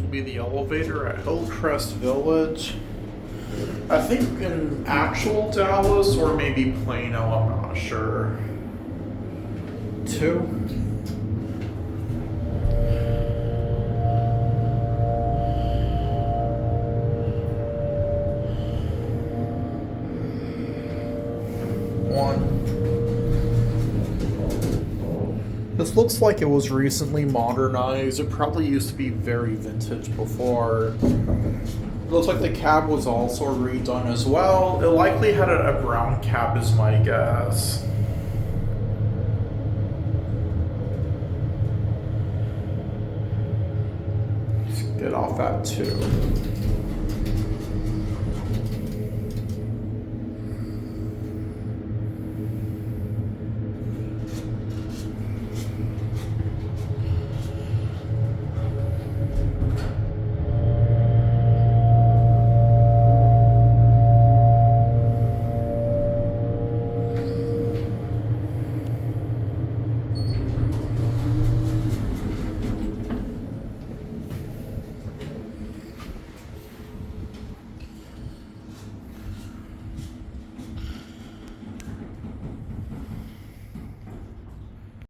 will be the elevator at Hillcrest Village. I think in actual Dallas or maybe Plano, I'm not sure. 2. This looks like it was recently modernized. It probably used to be very vintage before. It looks like the cab was also redone as well. It likely had a brown cab is my guess. Let's get off at 2.